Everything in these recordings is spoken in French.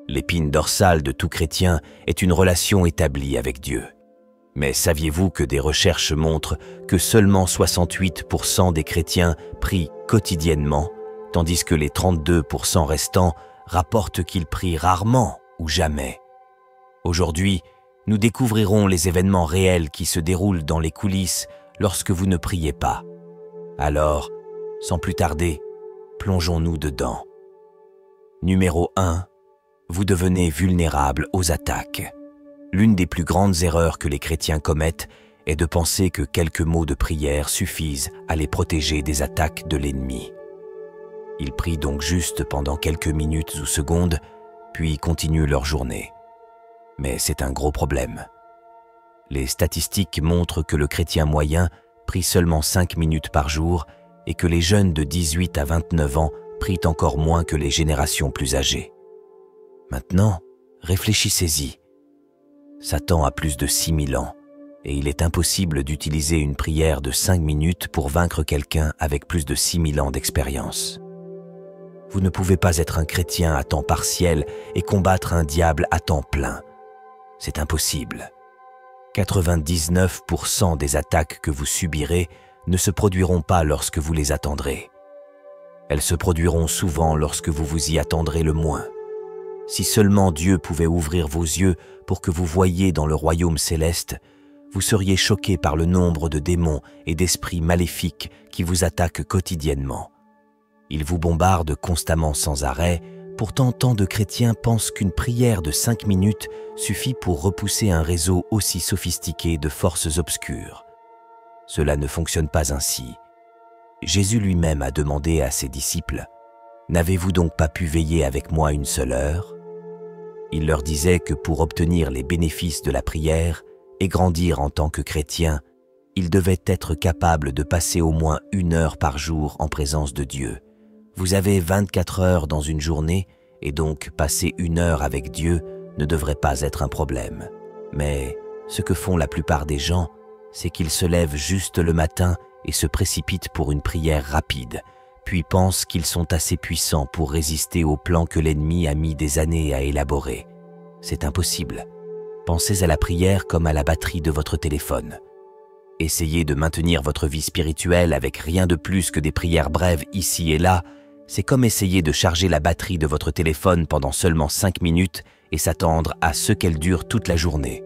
L'épine dorsale de tout chrétien est une relation établie avec Dieu. Mais saviez-vous que des recherches montrent que seulement 68% des chrétiens prient quotidiennement, tandis que les 32% restants rapportent qu'ils prient rarement ou jamais? Aujourd'hui, nous découvrirons les événements réels qui se déroulent dans les coulisses lorsque vous ne priez pas. Alors, sans plus tarder, plongeons-nous dedans. Numéro 1. Vous devenez vulnérable aux attaques. L'une des plus grandes erreurs que les chrétiens commettent est de penser que quelques mots de prière suffisent à les protéger des attaques de l'ennemi. Ils prient donc juste pendant quelques minutes ou secondes, puis continuent leur journée. Mais c'est un gros problème. Les statistiques montrent que le chrétien moyen prie seulement 5 minutes par jour et que les jeunes de 18 à 29 ans prient encore moins que les générations plus âgées. Maintenant, réfléchissez-y. Satan a plus de 6000 ans et il est impossible d'utiliser une prière de 5 minutes pour vaincre quelqu'un avec plus de 6000 ans d'expérience. Vous ne pouvez pas être un chrétien à temps partiel et combattre un diable à temps plein. C'est impossible. 99% des attaques que vous subirez ne se produiront pas lorsque vous les attendrez. Elles se produiront souvent lorsque vous vous y attendrez le moins. Si seulement Dieu pouvait ouvrir vos yeux pour que vous voyiez dans le royaume céleste, vous seriez choqués par le nombre de démons et d'esprits maléfiques qui vous attaquent quotidiennement. Ils vous bombardent constamment sans arrêt, pourtant tant de chrétiens pensent qu'une prière de 5 minutes suffit pour repousser un réseau aussi sophistiqué de forces obscures. Cela ne fonctionne pas ainsi. Jésus lui-même a demandé à ses disciples « N'avez-vous donc pas pu veiller avec moi une seule heure ?» Il leur disait que pour obtenir les bénéfices de la prière et grandir en tant que chrétien, il devait être capable de passer au moins 1 heure par jour en présence de Dieu. Vous avez 24 heures dans une journée et donc passer 1 heure avec Dieu ne devrait pas être un problème. Mais ce que font la plupart des gens, c'est qu'ils se lèvent juste le matin et se précipitent pour une prière rapide, puis pensent qu'ils sont assez puissants pour résister au plan que l'ennemi a mis des années à élaborer. C'est impossible. Pensez à la prière comme à la batterie de votre téléphone. Essayez de maintenir votre vie spirituelle avec rien de plus que des prières brèves ici et là. C'est comme essayer de charger la batterie de votre téléphone pendant seulement 5 minutes et s'attendre à ce qu'elle dure toute la journée.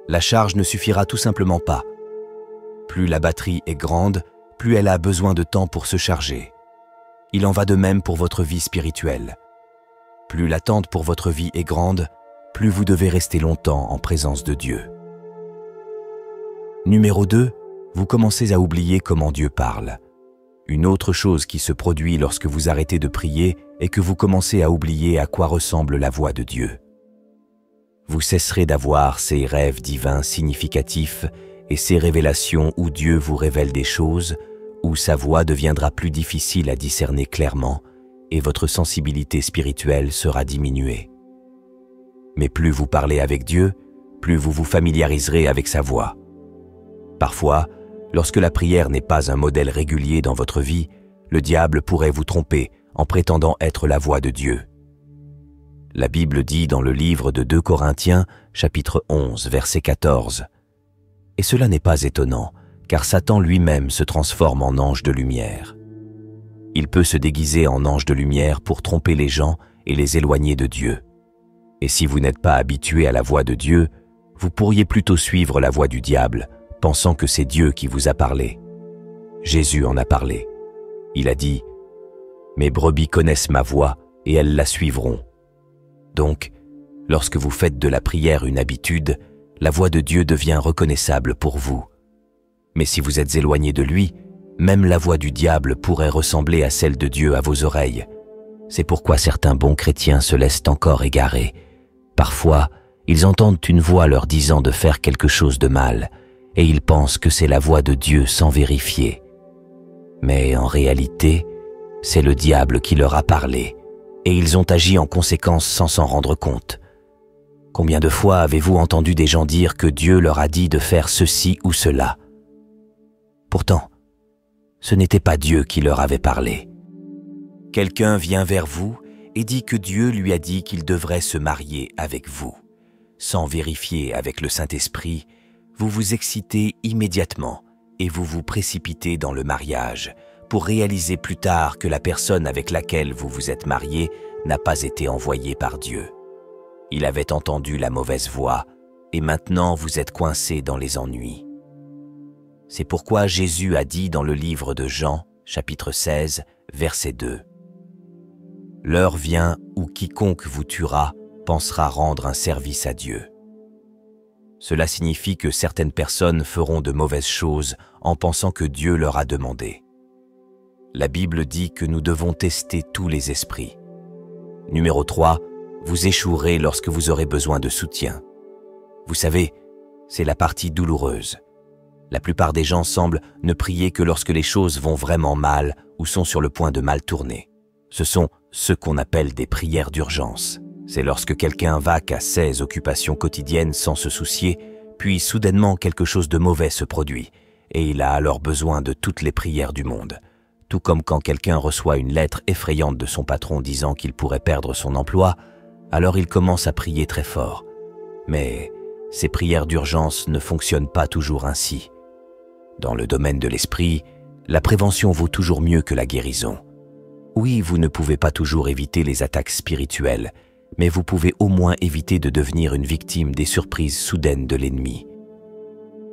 La charge ne suffira tout simplement pas. Plus la batterie est grande, plus elle a besoin de temps pour se charger. Il en va de même pour votre vie spirituelle. Plus l'attente pour votre vie est grande, plus vous devez rester longtemps en présence de Dieu. Numéro 2, vous commencez à oublier comment Dieu parle. Une autre chose qui se produit lorsque vous arrêtez de prier est que vous commencez à oublier à quoi ressemble la voix de Dieu. Vous cesserez d'avoir ces rêves divins significatifs et ces révélations où Dieu vous révèle des choses, où sa voix deviendra plus difficile à discerner clairement et votre sensibilité spirituelle sera diminuée. Mais plus vous parlez avec Dieu, plus vous vous familiariserez avec sa voix. Parfois, lorsque la prière n'est pas un modèle régulier dans votre vie, le diable pourrait vous tromper en prétendant être la voix de Dieu. La Bible dit dans le livre de 2 Corinthiens, chapitre 11, verset 14, « Et cela n'est pas étonnant, car Satan lui-même se transforme en ange de lumière. Il peut se déguiser en ange de lumière pour tromper les gens et les éloigner de Dieu. Et si vous n'êtes pas habitué à la voix de Dieu, vous pourriez plutôt suivre la voix du diable, pensant que c'est Dieu qui vous a parlé. Jésus en a parlé. Il a dit « Mes brebis connaissent ma voix et elles la suivront. » Donc, lorsque vous faites de la prière une habitude, la voix de Dieu devient reconnaissable pour vous. Mais si vous êtes éloigné de lui, même la voix du diable pourrait ressembler à celle de Dieu à vos oreilles. C'est pourquoi certains bons chrétiens se laissent encore égarer. Parfois, ils entendent une voix leur disant de faire quelque chose de mal, et ils pensent que c'est la voix de Dieu sans vérifier. Mais en réalité, c'est le diable qui leur a parlé, et ils ont agi en conséquence sans s'en rendre compte. Combien de fois avez-vous entendu des gens dire que Dieu leur a dit de faire ceci ou cela? Pourtant, ce n'était pas Dieu qui leur avait parlé. Quelqu'un vient vers vous et dit que Dieu lui a dit qu'il devrait se marier avec vous. Sans vérifier avec le Saint-Esprit, vous vous excitez immédiatement et vous vous précipitez dans le mariage pour réaliser plus tard que la personne avec laquelle vous vous êtes marié n'a pas été envoyée par Dieu. Il avait entendu la mauvaise voix et maintenant vous êtes coincé dans les ennuis. C'est pourquoi Jésus a dit dans le livre de Jean, chapitre 16, verset 2. « L'heure vient où quiconque vous tuera pensera rendre un service à Dieu. » Cela signifie que certaines personnes feront de mauvaises choses en pensant que Dieu leur a demandé. La Bible dit que nous devons tester tous les esprits. Numéro 3, vous échouerez lorsque vous aurez besoin de soutien. Vous savez, c'est la partie douloureuse. La plupart des gens semblent ne prier que lorsque les choses vont vraiment mal ou sont sur le point de mal tourner. Ce sont ce qu'on appelle des prières d'urgence. C'est lorsque quelqu'un vaque à ses occupations quotidiennes sans se soucier, puis soudainement quelque chose de mauvais se produit, et il a alors besoin de toutes les prières du monde. Tout comme quand quelqu'un reçoit une lettre effrayante de son patron disant qu'il pourrait perdre son emploi, alors il commence à prier très fort. Mais ces prières d'urgence ne fonctionnent pas toujours ainsi. Dans le domaine de l'esprit, la prévention vaut toujours mieux que la guérison. Oui, vous ne pouvez pas toujours éviter les attaques spirituelles, mais vous pouvez au moins éviter de devenir une victime des surprises soudaines de l'ennemi.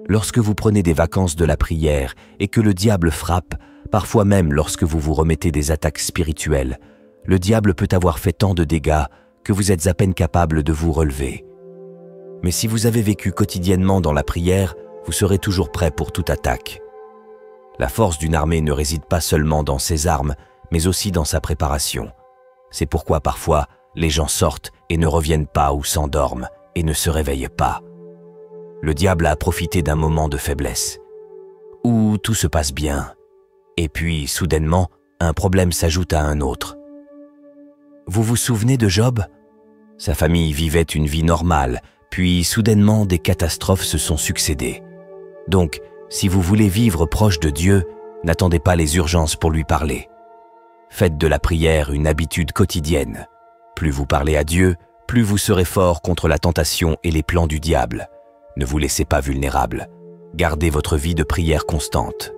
Lorsque vous prenez des vacances de la prière et que le diable frappe, parfois même lorsque vous vous remettez des attaques spirituelles, le diable peut avoir fait tant de dégâts que vous êtes à peine capable de vous relever. Mais si vous avez vécu quotidiennement dans la prière, vous serez toujours prêt pour toute attaque. La force d'une armée ne réside pas seulement dans ses armes, mais aussi dans sa préparation. C'est pourquoi parfois, les gens sortent et ne reviennent pas ou s'endorment et ne se réveillent pas. Le diable a profité d'un moment de faiblesse, où tout se passe bien, et puis, soudainement, un problème s'ajoute à un autre. Vous vous souvenez de Job? Sa famille vivait une vie normale, puis soudainement des catastrophes se sont succédées. Donc, si vous voulez vivre proche de Dieu, n'attendez pas les urgences pour lui parler. Faites de la prière une habitude quotidienne. Plus vous parlez à Dieu, plus vous serez fort contre la tentation et les plans du diable. Ne vous laissez pas vulnérable. Gardez votre vie de prière constante.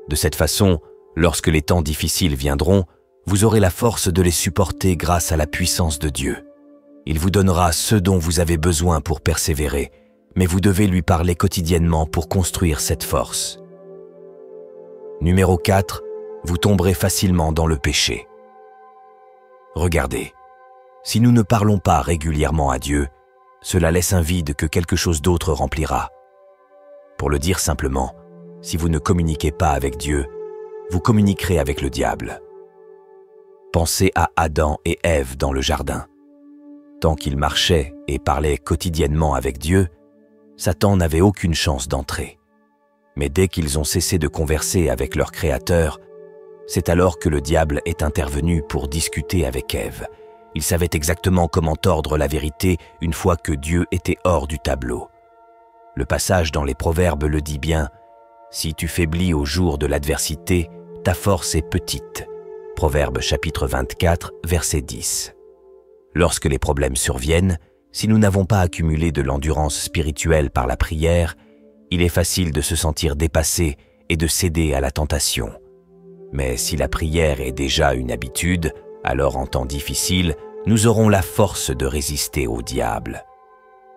De cette façon, lorsque les temps difficiles viendront, vous aurez la force de les supporter grâce à la puissance de Dieu. Il vous donnera ce dont vous avez besoin pour persévérer, mais vous devez lui parler quotidiennement pour construire cette force. Numéro 4, vous tomberez facilement dans le péché. Regardez, si nous ne parlons pas régulièrement à Dieu, cela laisse un vide que quelque chose d'autre remplira. Pour le dire simplement, si vous ne communiquez pas avec Dieu, vous communiquerez avec le diable. Pensez à Adam et Ève dans le jardin. Tant qu'ils marchaient et parlaient quotidiennement avec Dieu, Satan n'avait aucune chance d'entrer. Mais dès qu'ils ont cessé de converser avec leur Créateur, c'est alors que le diable est intervenu pour discuter avec Ève. Il savait exactement comment tordre la vérité une fois que Dieu était hors du tableau. Le passage dans les Proverbes le dit bien, « Si tu faiblis au jour de l'adversité, ta force est petite. » Proverbes chapitre 24, verset 10. Lorsque les problèmes surviennent, si nous n'avons pas accumulé de l'endurance spirituelle par la prière, il est facile de se sentir dépassé et de céder à la tentation. Mais si la prière est déjà une habitude, alors en temps difficile, nous aurons la force de résister au diable.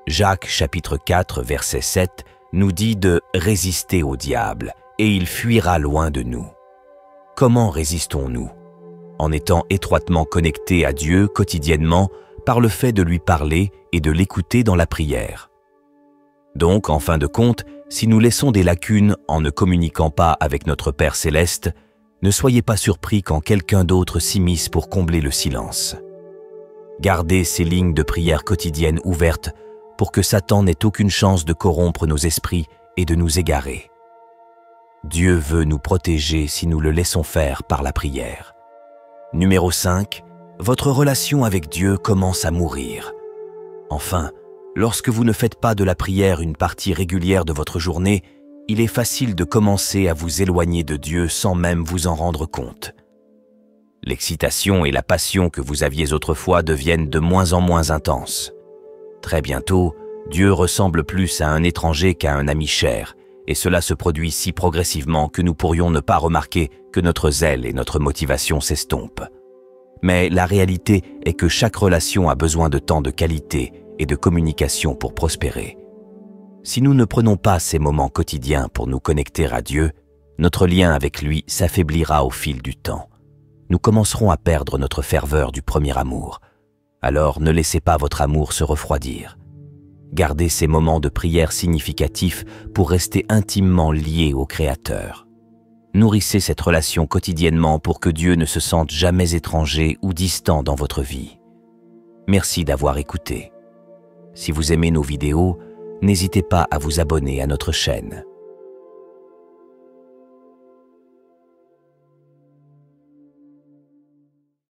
Jacques chapitre 4 verset 7 nous dit de résister au diable et il fuira loin de nous. Comment résistons-nous? En étant étroitement connectés à Dieu quotidiennement par le fait de lui parler et de l'écouter dans la prière. Donc, en fin de compte, si nous laissons des lacunes en ne communiquant pas avec notre Père Céleste, ne soyez pas surpris quand quelqu'un d'autre s'immisce pour combler le silence. Gardez ces lignes de prière quotidiennes ouvertes pour que Satan n'ait aucune chance de corrompre nos esprits et de nous égarer. Dieu veut nous protéger si nous le laissons faire par la prière. Numéro 5, votre relation avec Dieu commence à mourir. Enfin, lorsque vous ne faites pas de la prière une partie régulière de votre journée, il est facile de commencer à vous éloigner de Dieu sans même vous en rendre compte. L'excitation et la passion que vous aviez autrefois deviennent de moins en moins intenses. Très bientôt, Dieu ressemble plus à un étranger qu'à un ami cher, et cela se produit si progressivement que nous pourrions ne pas remarquer que notre zèle et notre motivation s'estompent. Mais la réalité est que chaque relation a besoin de temps de qualité et de communication pour prospérer. Si nous ne prenons pas ces moments quotidiens pour nous connecter à Dieu, notre lien avec lui s'affaiblira au fil du temps. Nous commencerons à perdre notre ferveur du premier amour. Alors ne laissez pas votre amour se refroidir. Gardez ces moments de prière significatifs pour rester intimement liés au Créateur. Nourrissez cette relation quotidiennement pour que Dieu ne se sente jamais étranger ou distant dans votre vie. Merci d'avoir écouté. Si vous aimez nos vidéos, n'hésitez pas à vous abonner à notre chaîne.